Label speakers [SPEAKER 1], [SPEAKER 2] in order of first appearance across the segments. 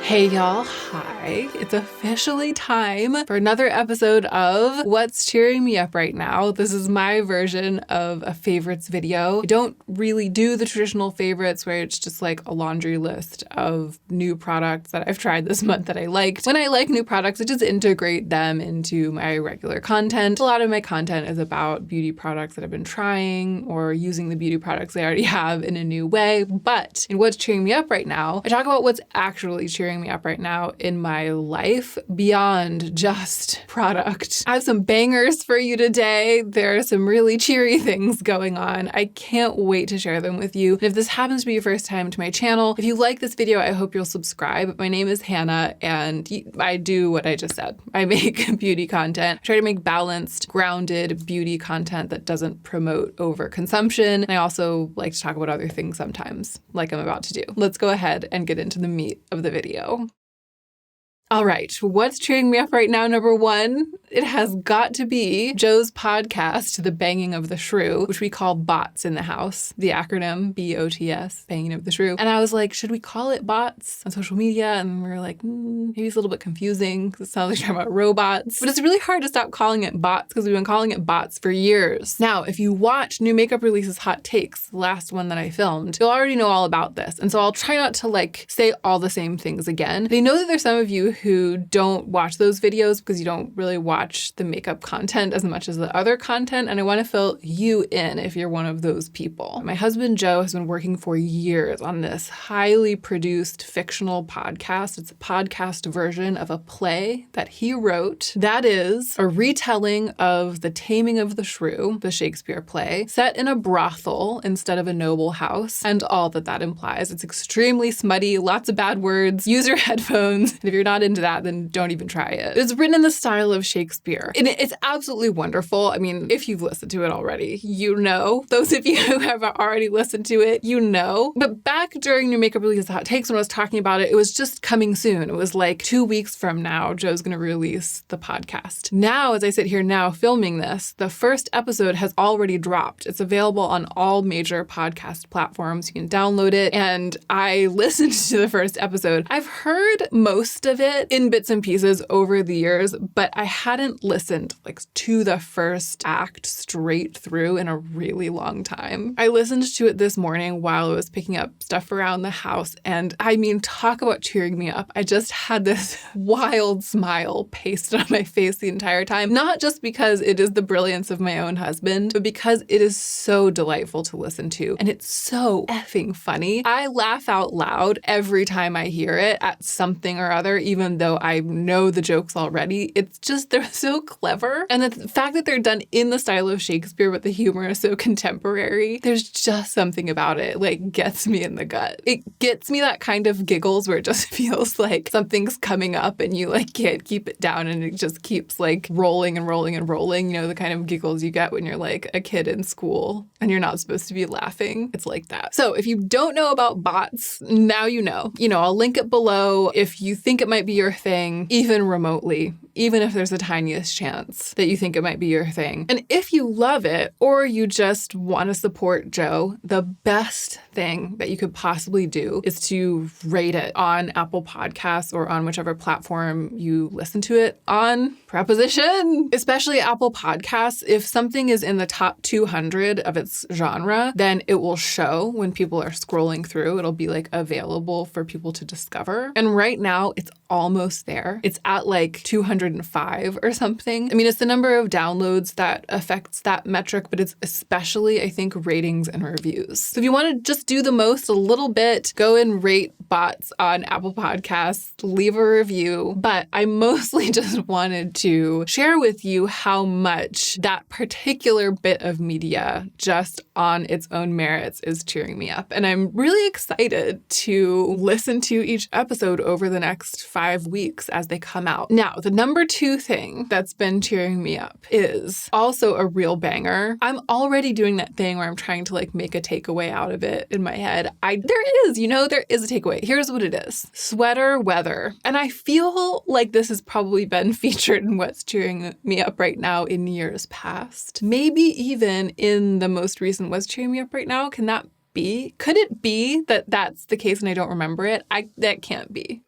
[SPEAKER 1] Hey y'all, hi. It's officially time for another episode of What's Cheering Me Up Right Now. This is my version of a favorites video. I don't really do the traditional favorites where it's just like a laundry list of new products that I've tried this month that I liked. When I like new products, I just integrate them into my regular content. A lot of my content is about beauty products that I've been trying or using the beauty products I already have in a new way. But in What's Cheering Me Up Right Now, I talk about what's actually cheering me up right now in my life beyond just product. I have some bangers for you today. There are some really cheery things going on. I can't wait to share them with you. And if this happens to be your first time to my channel, if you like this video, I hope you'll subscribe. My name is Hannah and I do what I just said. I make beauty content. I try to make balanced, grounded beauty content that doesn't promote overconsumption. I also like to talk about other things sometimes, like I'm about to do. Let's go ahead and get into the meat of the video. All right, what's cheering me up right now? Number one, it has got to be Joe's podcast, The Banging of the Shrew, which we call BOTS in the house, the acronym BOTS, Banging of the Shrew. And I was like, should we call it BOTS on social media? And we were like, maybe it's a little bit confusing because it sounds like you're talking about robots. But it's really hard to stop calling it BOTS because we've been calling it BOTS for years. Now, if you watch New Makeup Releases Hot Takes, the last one that I filmed, you'll already know all about this. And so I'll try not to say all the same things again. But I know that there's some of you who don't watch those videos because you don't really watch the makeup content as much as the other content, and I want to fill you in if you're one of those people. My husband Joe has been working for years on this highly produced fictional podcast. It's a podcast version of a play that he wrote that is a retelling of The Taming of the Shrew, the Shakespeare play, set in a brothel instead of a noble house, and all that that implies. It's extremely smutty, lots of bad words. Use your headphones. And if you're not into that, then don't even try it. It's written in the style of Shakespeare. And it's absolutely wonderful. I mean, if you've listened to it already, you know. Those of you who have already listened to it, you know. But back during New Makeup Releases Hot Takes when I was talking about it, it was just coming soon. It was like 2 weeks from now, Joe's going to release the podcast. Now, as I sit here now filming this, the first episode has already dropped. It's available on all major podcast platforms. You can download it. And I listened to the first episode. I've heard most of it in bits and pieces over the years, but I hadn't listened to the first act straight through in a really long time. I listened to it this morning while I was picking up stuff around the house, and I mean, talk about cheering me up. I just had this wild smile pasted on my face the entire time, not just because it is the brilliance of my own husband, but because it is so delightful to listen to, and it's so effing funny. I laugh out loud every time I hear it at something or other, even though I know the jokes already. It's just, they're so clever. And the fact that they're done in the style of Shakespeare, but the humor is so contemporary, there's just something about it, gets me in the gut. It gets me that kind of giggles where it just feels like something's coming up and you can't keep it down and it just keeps rolling and rolling and rolling. You know, the kind of giggles you get when you're a kid in school and you're not supposed to be laughing. It's like that. So if you don't know about BOTS, now you know. I'll link it below if you think it might be your thing, even remotely, even if there's the tiniest chance that you think it might be your thing. And if you love it or you just want to support Joe, the best thing that you could possibly do is to rate it on Apple Podcasts or on whichever platform you listen to it on. Preposition! Especially Apple Podcasts. If something is in the top 200 of its genre, then it will show when people are scrolling through. It'll be available for people to discover. And right now it's almost there. It's at 205 or something. I mean, it's the number of downloads that affects that metric, but it's especially, I think, ratings and reviews. So if you want to just do the most a little bit, go and rate BOTS on Apple Podcasts, leave a review. But I mostly just wanted to share with you how much that particular bit of media just on its own merits is cheering me up. And I'm really excited to listen to each episode over the next 5 weeks as they come out. Now, the number 2 thing that's been cheering me up is also a real banger. I'm already doing that thing where I'm trying to make a takeaway out of it in my head. There is a takeaway. Here's what it is. Sweater weather. And I feel like this has probably been featured in what's cheering me up right now in years past. Maybe even in the most recent What's Cheering Me Up Right Now. Can that be? Could it be that that's the case and I don't remember it? That can't be.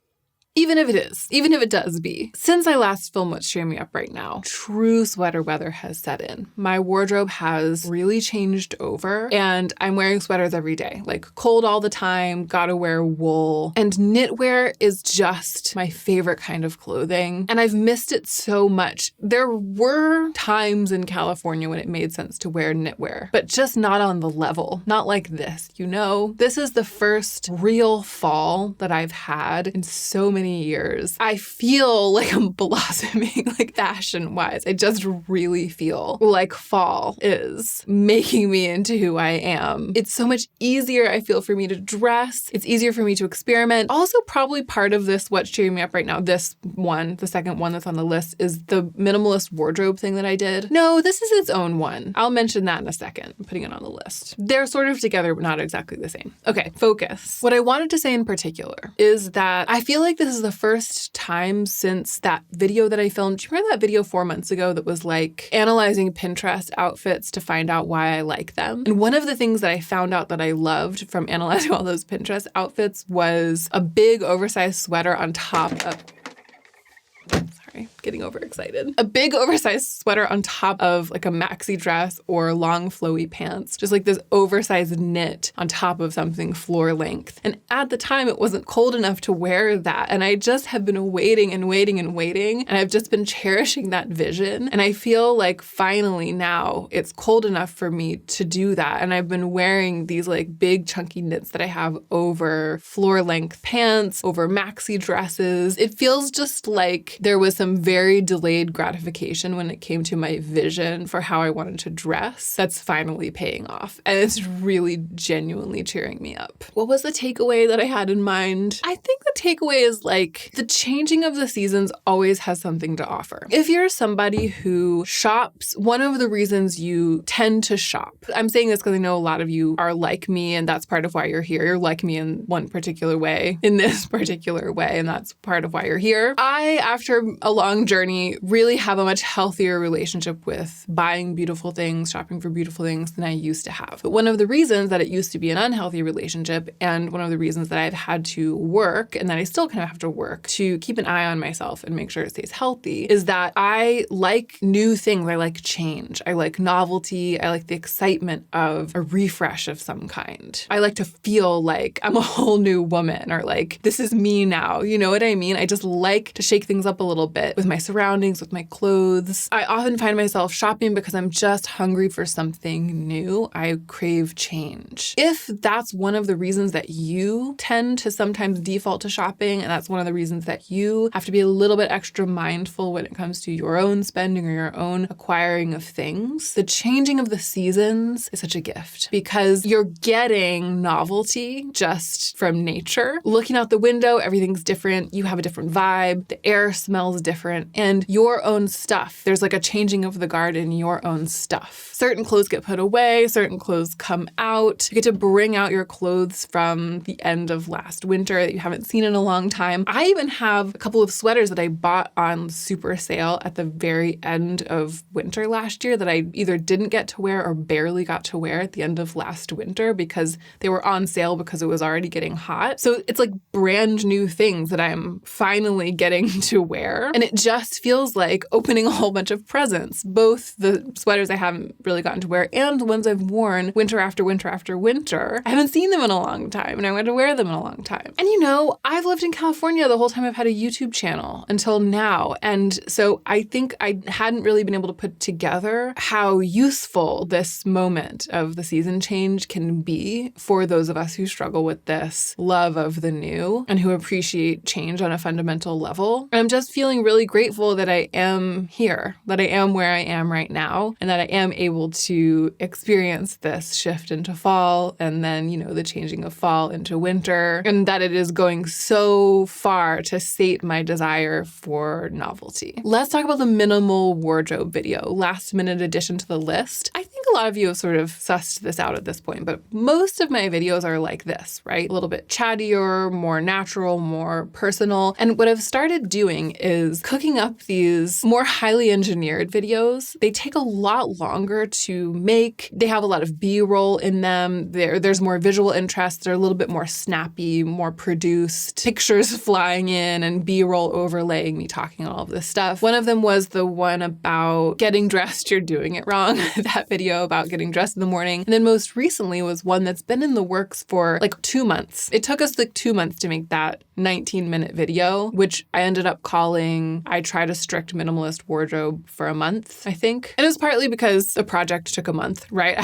[SPEAKER 1] Even if it is, even if it does be. Since I last filmed What's Cheering Me Up Right Now, true sweater weather has set in. My wardrobe has really changed over and I'm wearing sweaters every day, like cold all the time, gotta wear wool. And knitwear is just my favorite kind of clothing. And I've missed it so much. There were times in California when it made sense to wear knitwear, but just not on the level, not like this, you know? This is the first real fall that I've had in so many years. I feel like I'm blossoming, like fashion-wise. I just really feel like fall is making me into who I am. It's so much easier, I feel, for me to dress. It's easier for me to experiment. Also, probably part of this What's Cheering Me Up Right Now, this one, the second one that's on the list, is the minimalist wardrobe thing that I did. No, this is its own one. I'll mention that in a second, I'm putting it on the list. They're sort of together, but not exactly the same. Okay, focus. What I wanted to say in particular is that I feel like this is the first time since that video that I filmed. Do you remember that video 4 months ago that was like analyzing Pinterest outfits to find out why I like them? And one of the things that I found out that I loved from analyzing all those Pinterest outfits was a big oversized sweater on top of... Sorry, getting overexcited. A big oversized sweater on top of like a maxi dress or long flowy pants. Just like this oversized knit on top of something floor length. And at the time it wasn't cold enough to wear that. And I just have been waiting and waiting and waiting. And I've just been cherishing that vision. And I feel like finally now it's cold enough for me to do that. And I've been wearing these like big chunky knits that I have over floor length pants, over maxi dresses. It feels just like there was some very delayed gratification when it came to my vision for how I wanted to dress. That's finally paying off. And it's really genuinely cheering me up. What was the takeaway that I had in mind? I think the takeaway is like the changing of the seasons always has something to offer. If you're somebody who shops, one of the reasons you tend to shop, I'm saying this because I know a lot of you are like me and that's part of why you're here. You're like me in one particular way, in this particular way, and that's part of why you're here. I, after a long journey, really have a much healthier relationship with buying beautiful things, shopping for beautiful things than I used to have. But one of the reasons that it used to be an unhealthy relationship, and one of the reasons that I've had to work, and that I still kind of have to work to keep an eye on myself and make sure it stays healthy, is that I like new things. I like change. I like novelty. I like the excitement of a refresh of some kind. I like to feel like I'm a whole new woman, or like, this is me now. You know what I mean? I just like to shake things up a little bit with my surroundings, with my clothes. I often find myself shopping because I'm just hungry for something new. I crave change. If that's one of the reasons that you tend to sometimes default to shopping, and that's one of the reasons that you have to be a little bit extra mindful when it comes to your own spending or your own acquiring of things, the changing of the seasons is such a gift because you're getting novelty just from nature. Looking out the window, everything's different. You have a different vibe. The air smells different, and your own stuff. There's like a changing of the guard in your own stuff. Certain clothes get put away, certain clothes come out. You get to bring out your clothes from the end of last winter that you haven't seen in a long time. I even have a couple of sweaters that I bought on super sale at the very end of winter last year that I either didn't get to wear or barely got to wear at the end of last winter because they were on sale because it was already getting hot. So it's like brand new things that I'm finally getting to wear. And it just feels like opening a whole bunch of presents, both the sweaters I haven't really gotten to wear and the ones I've worn winter after winter after winter. I haven't seen them in a long time and I want to wear them in a long time. And you know, I've lived in California the whole time I've had a YouTube channel until now. And so I think I hadn't really been able to put together how useful this moment of the season change can be for those of us who struggle with this love of the new and who appreciate change on a fundamental level. And I'm just feeling really grateful that I am here, that I am where I am right now, and that I am able to experience this shift into fall and then, you know, the changing of fall into winter, and that it is going so far to sate my desire for novelty. Let's talk about the minimal wardrobe video, last minute addition to the list. I think a lot of you have sort of sussed this out at this point, but most of my videos are like this, right? A little bit chattier, more natural, more personal. And what I've started doing is cooking up these more highly engineered videos. They take a lot longer to make. They have a lot of B-roll in them. There's more visual interest. They're a little bit more snappy, more produced, pictures flying in and B-roll overlaying me talking all of this stuff. One of them was the one about getting dressed, you're doing it wrong. That video about getting dressed in the morning. And then most recently was one that's been in the works for like 2 months. It took us like 2 months to make that 19-minute video, which I ended up calling I Tried a Strict Minimalist Wardrobe for a Month, I think. And it was partly because the project took a month, right?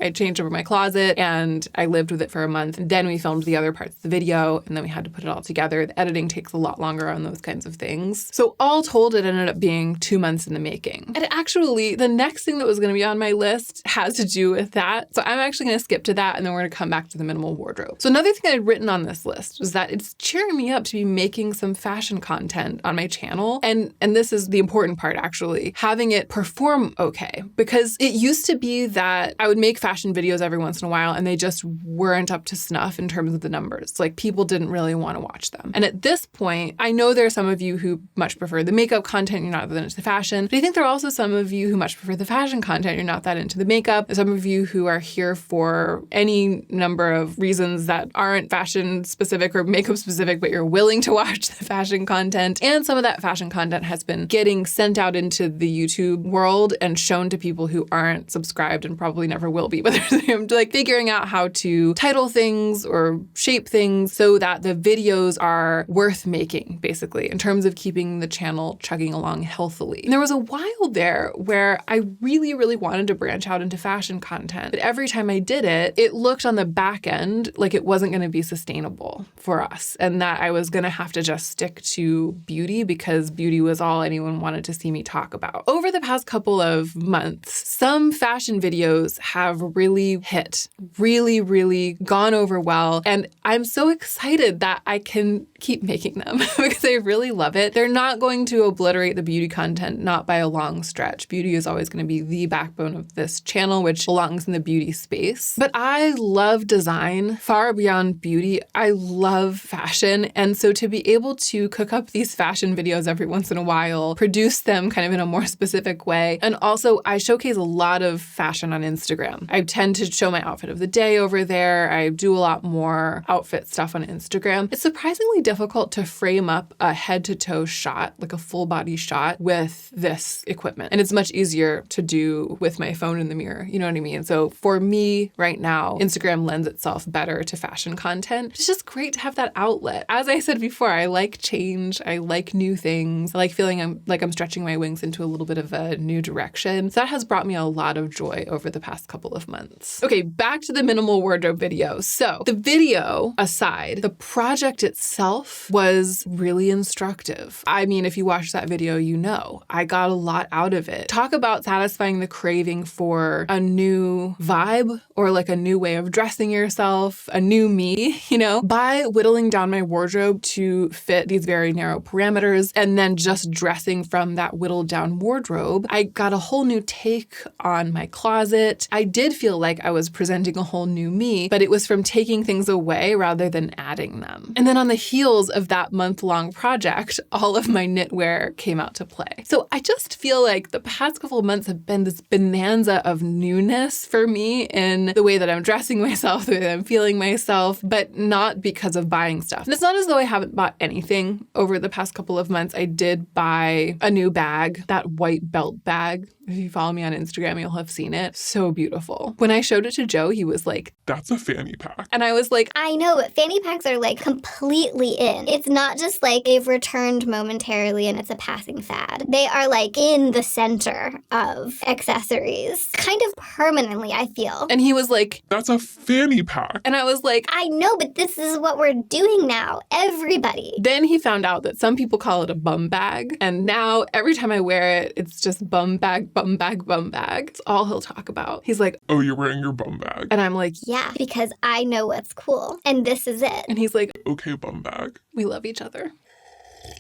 [SPEAKER 1] I changed over my closet and I lived with it for a month. And then we filmed the other parts of the video and then we had to put it all together. The editing takes a lot longer on those kinds of things. So all told, it ended up being 2 months in the making. And actually, the next thing that was going to be on my list has to do with that. So I'm actually going to skip to that and then we're going to come back to the minimal wardrobe. So another thing I'd written on this list was that it's cheering me up to be making some fashion content on my channel. And this is the important part, actually, having it perform okay. Because it used to be that I would make fashion videos every once in a while and they just weren't up to snuff in terms of the numbers. Like people didn't really want to watch them. And at this point, I know there are some of you who much prefer the makeup content, you're not that into the fashion. But I think there are also some of you who much prefer the fashion content, you're not that into the makeup. There's some of you who are here for any number of reasons that aren't fashion specific or makeup specific, but you're willing to watch the fashion content. And some of that fashion content has been getting sent out into the YouTube world and shown to people who aren't subscribed and probably never will be. But they're like figuring out how to title things or shape things so that the videos are worth making, basically, in terms of keeping the channel chugging along healthily. And there was a while there where I really, really wanted to branch out into fashion content. But every time I did it, it looked on the back end like it wasn't going to be sustainable for us and that I was going to have to just stick to beauty because beauty was all anyone wanted to see me talk about. Over the past couple of months, some fashion videos have really hit, really gone over well. And I'm so excited that I can keep making them because I really love it. They're not going to obliterate the beauty content, not by a long stretch. Beauty is always going to be the backbone of this channel, which belongs in the beauty space. But I love design far beyond beauty. I love fashion. And so to be able to cook up these fashion videos every once in a while, produce them kind of in a more specific way. And also I showcase a lot of fashion on Instagram. I tend to show my outfit of the day over there. I do a lot more outfit stuff on Instagram. It's surprisingly difficult to frame up a head-to-toe shot, like a full-body shot with this equipment. And it's much easier to do with my phone in the mirror. You know what I mean? So for me right now, Instagram lends itself better to fashion content. It's just great to have that outlet. As I said before, I like change. I like new things. I like feeling I'm stretching my wings into a little bit of a new direction. So that has brought me a lot of joy over the past couple of months. Okay, back to the minimal wardrobe video. So the video aside, the project itself was really instructive. I mean, if you watch that video, you know, I got a lot out of it. Talk about satisfying the craving for a new vibe or like a new way of dressing yourself, a new me, you know, by whittling down my wardrobe to fit these very narrow parameters and then just dressing from that whittled down wardrobe. I got a whole new take on my closet. I did feel like I was presenting a whole new me, but it was from taking things away rather than adding them. And then on the heels of that month-long project, all of my knitwear came out to play. So I just feel like the past couple of months have been this bonanza of newness for me in the way that I'm dressing myself, the way that I'm feeling myself, but not because of buying stuff. And it's not as though I haven't bought anything over the past couple of months. I did buy a new bag, that white belt bag. If you follow me on Instagram, you'll have seen it. So beautiful. When I showed it to Joe, he was like,
[SPEAKER 2] "That's a fanny pack."
[SPEAKER 1] And I was like,
[SPEAKER 3] I know, but fanny packs are like completely in. It's not just like they've returned momentarily and it's a passing fad. They are like in the center of accessories, kind of permanently, I feel.
[SPEAKER 1] And he was like,
[SPEAKER 2] "That's a fanny pack."
[SPEAKER 1] And I was like,
[SPEAKER 3] I know, but this is what we're doing now. Everybody.
[SPEAKER 1] Then he found out that some people call it a bum bag. And now every time I wear it, it's just bum bag, bum bag, bum bag. It's all he'll talk about. He's like,
[SPEAKER 2] "Oh, you're wearing your bum bag."
[SPEAKER 1] And I'm like,
[SPEAKER 3] yeah, because I know what's cool. And this is it.
[SPEAKER 1] And he's like,
[SPEAKER 2] "Okay, bum bag."
[SPEAKER 1] We love each other.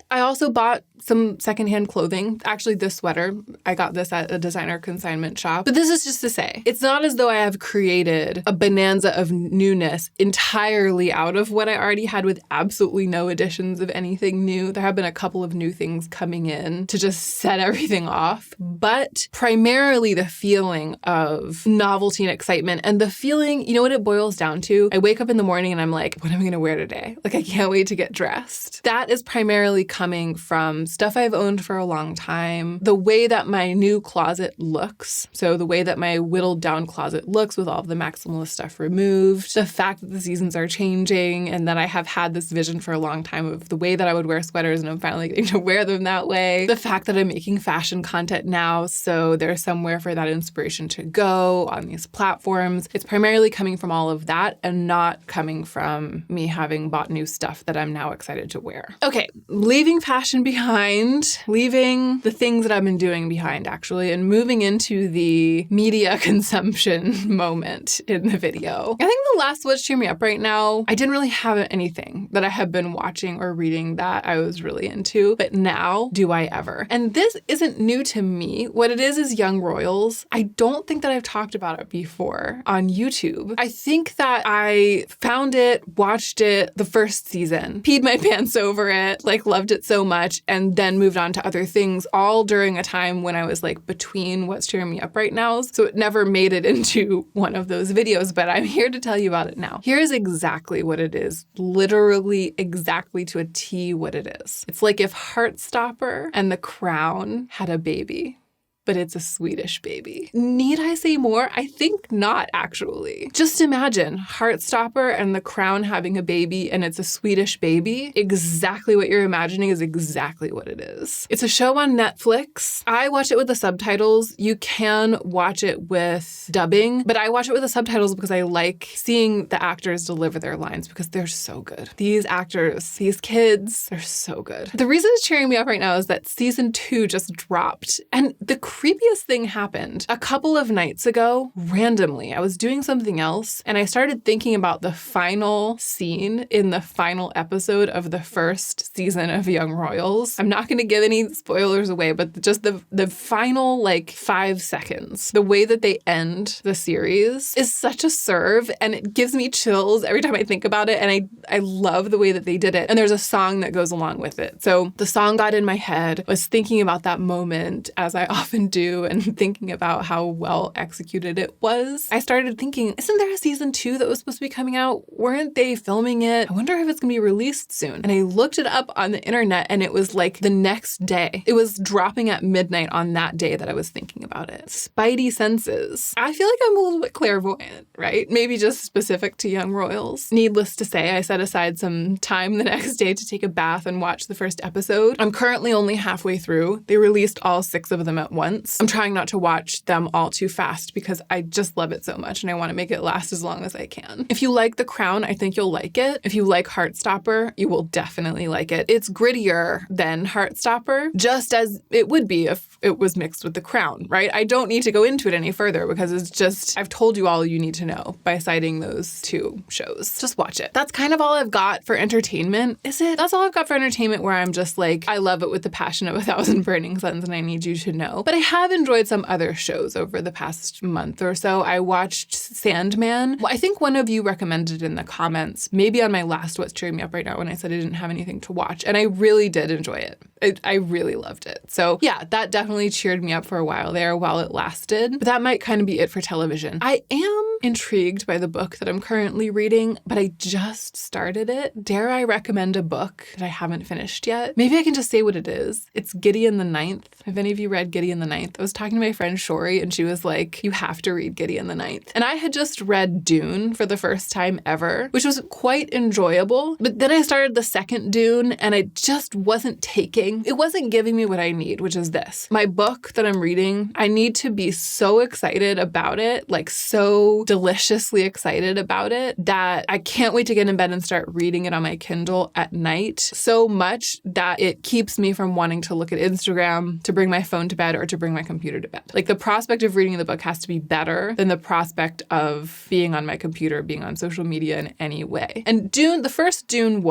[SPEAKER 1] I also bought some secondhand clothing. Actually, this sweater, I got this at a designer consignment shop. But this is just to say, it's not as though I have created a bonanza of newness entirely out of what I already had with absolutely no additions of anything new. There have been a couple of new things coming in to just set everything off. But primarily the feeling of novelty and excitement, and the feeling, you know what it boils down to? I wake up in the morning and I'm like, what am I going to wear today? Like, I can't wait to get dressed. That is primarily coming from stuff I've owned for a long time, the way that my new closet looks. So the way that my whittled down closet looks with all of the maximalist stuff removed, the fact that the seasons are changing and that I have had this vision for a long time of the way that I would wear sweaters and I'm finally getting to wear them that way. The fact that I'm making fashion content now, so there's somewhere for that inspiration to go on these platforms. It's primarily coming from all of that and not coming from me having bought new stuff that I'm now excited to wear. Okay, leaving fashion behind, leaving the things that I've been doing behind, actually, and moving into the media consumption moment in the video. I think the last What's Cheering Me Up right now, I didn't really have anything that I have been watching or reading that I was really into, but now do I ever. And this isn't new to me. What it is Young Royals. I don't think that I've talked about it before on YouTube. I think that I found it, watched it the first season, peed my pants over it, like loved it so much, and then moved on to other things, all during a time when I was like between What's Cheering Me Up right now. So it never made it into one of those videos, but I'm here to tell you about it now. Here's exactly what it is. Literally exactly to a T what it is. It's like if Heartstopper and The Crown had a baby. But it's a Swedish baby. Need I say more? I think not, actually. Just imagine Heartstopper and The Crown having a baby and it's a Swedish baby. Exactly what you're imagining is exactly what it is. It's a show on Netflix. I watch it with the subtitles. You can watch it with dubbing, but I watch it with the subtitles because I like seeing the actors deliver their lines because they're so good. These actors, these kids, they're so good. The reason it's cheering me up right now is that season 2 just dropped, and the creepiest thing happened a couple of nights ago. Randomly, I was doing something else and I started thinking about the final scene in the final episode of the first season of Young Royals. I'm not going to give any spoilers away, but just the final like 5 seconds, the way that they end the series is such a serve, and it gives me chills every time I think about it, and I love the way that they did it. And there's a song that goes along with it. So the song got in my head. I was thinking about that moment, as I often do, and thinking about how well executed it was. I started thinking, isn't there a season 2 that was supposed to be coming out? Weren't they filming it? I wonder if it's gonna be released soon. And I looked it up on the internet and it was like the next day. It was dropping at midnight on that day that I was thinking about it. Spidey senses. I feel like I'm a little bit clairvoyant, right? Maybe just specific to Young Royals. Needless to say, I set aside some time the next day to take a bath and watch the first episode. I'm currently only halfway through. They released all 6 of them at once. I'm trying not to watch them all too fast because I just love it so much and I want to make it last as long as I can. If you like The Crown, I think you'll like it. If you like Heartstopper, you will definitely like it. It's grittier than Heartstopper, just as it would be if it was mixed with The Crown, right? I don't need to go into it any further because it's just, I've told you all you need to know by citing those 2 shows. Just watch it. That's kind of all I've got for entertainment. Is it? That's all I've got for entertainment, where I'm just like, I love it with the passion of 1,000 burning suns and I need you to know. But I have enjoyed some other shows over the past month or so. I watched Sandman. I think one of you recommended in the comments, maybe on my last What's Cheering Me Up right now, when I said I didn't have anything to watch. And I really did enjoy it. I really loved it. So yeah, that definitely cheered me up for a while there while it lasted. But that might kind of be it for television. I am intrigued by the book that I'm currently reading, but I just started it. Dare I recommend a book that I haven't finished yet? Maybe I can just say what it is. It's Gideon the Ninth. Have any of you read Gideon the Ninth? I was talking to my friend Shori and she was like, you have to read Gideon the Ninth. And I had just read Dune for the first time ever, which was quite enjoyable. But then I started the second Dune and I just wasn't taking, it wasn't giving me what I need, which is this. My book that I'm reading, I need to be so excited about it, like so deliciously excited about it, that I can't wait to get in bed and start reading it on my Kindle at night, so much that it keeps me from wanting to look at Instagram, to bring my phone to bed, or to bring my computer to bed. Like the prospect of reading the book has to be better than the prospect of being on my computer, being on social media in any way. And Dune, the first Dune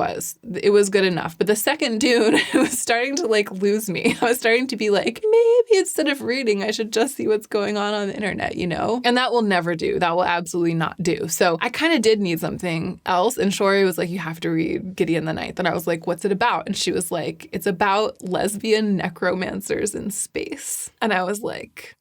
[SPEAKER 1] it was good enough. But the second Dune, it was starting to like lose me. I was starting to be like, maybe instead of reading, I should just see what's going on the internet, you know? And that will never do. That will absolutely not do. So I kind of did need something else. And Shori was like, you have to read Gideon the Ninth. And I was like, what's it about? And she was like, it's about lesbian necromancers in space. And I was like,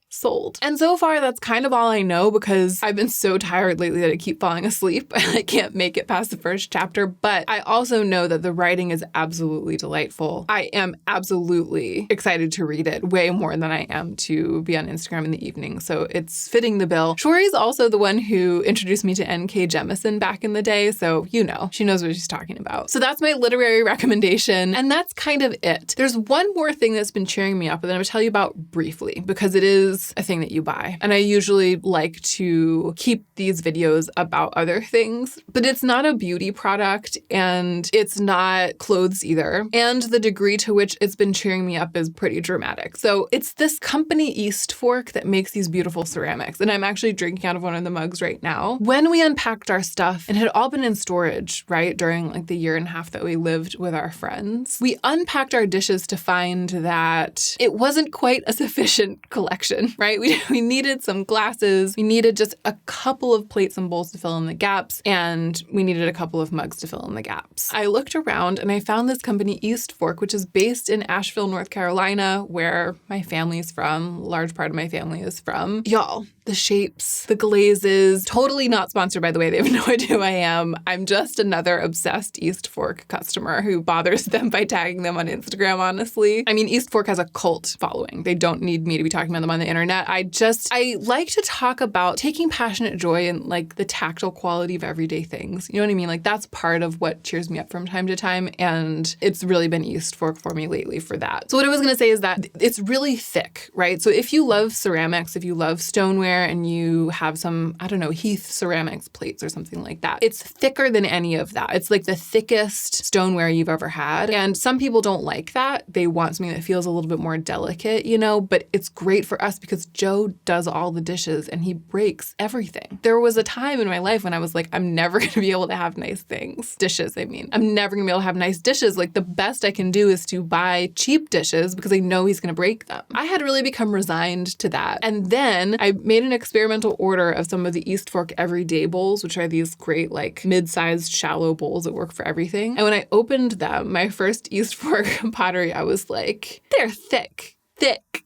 [SPEAKER 1] sold. And so far, that's kind of all I know because I've been so tired lately that I keep falling asleep. I can't make it past the first chapter, but I also know that the writing is absolutely delightful. I am absolutely excited to read it way more than I am to be on Instagram in the evening. So it's fitting the bill. Shori's also the one who introduced me to N.K. Jemisin back in the day. So, you know, she knows what she's talking about. So that's my literary recommendation. And that's kind of it. There's one more thing that's been cheering me up that I'm going to tell you about briefly because it is a thing that you buy. And I usually like to keep these videos about other things, but it's not a beauty product and it's not clothes either. And the degree to which it's been cheering me up is pretty dramatic. So it's this company East Fork that makes these beautiful ceramics. And I'm actually drinking out of one of the mugs right now. When we unpacked our stuff, and it had all been in storage, right? During like the year and a half that we lived with our friends, we unpacked our dishes to find that it wasn't quite a sufficient collection. Right? We needed some glasses. We needed just a couple of plates and bowls to fill in the gaps. And we needed a couple of mugs to fill in the gaps. I looked around and I found this company, East Fork, which is based in Asheville, North Carolina, where my family is from. A large part of my family is from. Y'all, the shapes, the glazes, totally not sponsored, by the way. They have no idea who I am. I'm just another obsessed East Fork customer who bothers them by tagging them on Instagram, honestly. I mean, East Fork has a cult following. They don't need me to be talking about them on the internet. I like to talk about taking passionate joy in like the tactile quality of everyday things. You know what I mean? Like that's part of what cheers me up from time to time. And it's really been East Fork for me lately for that. So what I was going to say is that it's really thick, right? So if you love ceramics, if you love stoneware and you have some, I don't know, Heath ceramics plates or something like that, it's thicker than any of that. It's like the thickest stoneware you've ever had. And some people don't like that. They want something that feels a little bit more delicate, you know, but it's great for us because Joe does all the dishes and he breaks everything. There was a time in my life when I was like, I'm never going to be able to have nice things. Dishes, I mean. I'm never going to be able to have nice dishes. Like the best I can do is to buy cheap dishes because I know he's going to break them. I had really become resigned to that. And then I made an experimental order of some of the East Fork everyday bowls, which are these great like mid-sized shallow bowls that work for everything. And when I opened them, my first East Fork pottery, I was like, they're thick.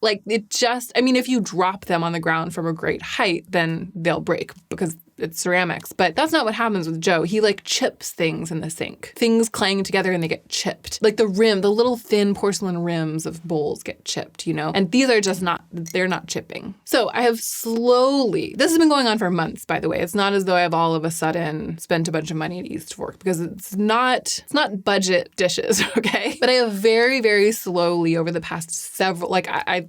[SPEAKER 1] Like it just, I mean, if you drop them on the ground from a great height, then they'll break because it's ceramics. But that's not what happens with Joe. He like chips things in the sink. Things clang together and they get chipped. Like the little thin porcelain rims of bowls get chipped, you know? And these are just they're not chipping. So I have slowly, this has been going on for months, by the way. It's not as though I have all of a sudden spent a bunch of money at East Fork because it's not budget dishes, okay? But I have very, very slowly over the past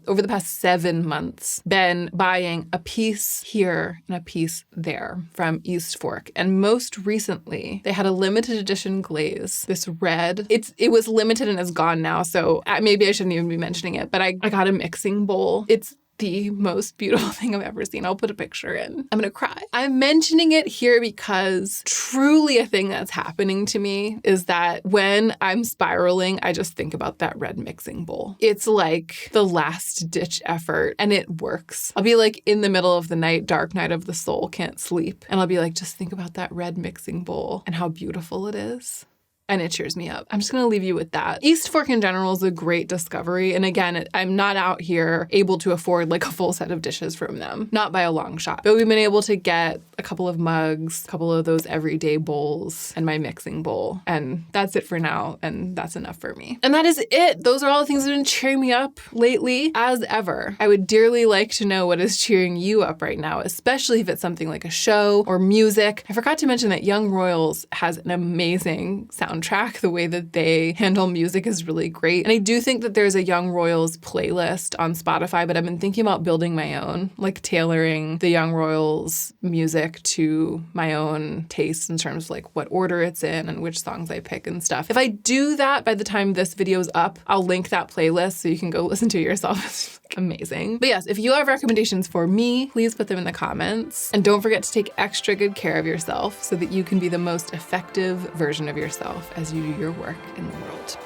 [SPEAKER 1] over the past 7 months been buying a piece here and a piece there from East Fork. And most recently, they had a limited edition glaze, this red. It was limited and is gone now, so maybe I shouldn't even be mentioning it, but I got a mixing bowl. It's the most beautiful thing I've ever seen. I'll put a picture in. I'm going to cry. I'm mentioning it here because truly a thing that's happening to me is that when I'm spiraling, I just think about that red mixing bowl. It's like the last ditch effort and it works. I'll be like in the middle of the night, dark night of the soul, can't sleep. And I'll be like, just think about that red mixing bowl and how beautiful it is. And it cheers me up. I'm just going to leave you with that. East Fork in general is a great discovery. And again, I'm not out here able to afford like a full set of dishes from them. Not by a long shot. But we've been able to get a couple of mugs, a couple of those everyday bowls, and my mixing bowl. And that's it for now. And that's enough for me. And that is it. Those are all the things that have been cheering me up lately. As ever, I would dearly like to know what is cheering you up right now, especially if it's something like a show or music. I forgot to mention that Young Royals has an amazing soundtrack soundtrack. The way that they handle music is really great. And I do think that there's a Young Royals playlist on Spotify, but I've been thinking about building my own, like tailoring the Young Royals music to my own tastes in terms of like what order it's in and which songs I pick and stuff. If I do that by the time this video is up, I'll link that playlist so you can go listen to it yourself. It's amazing. But yes, if you have recommendations for me, please put them in the comments. And don't forget to take extra good care of yourself so that you can be the most effective version of yourself as you do your work in the world.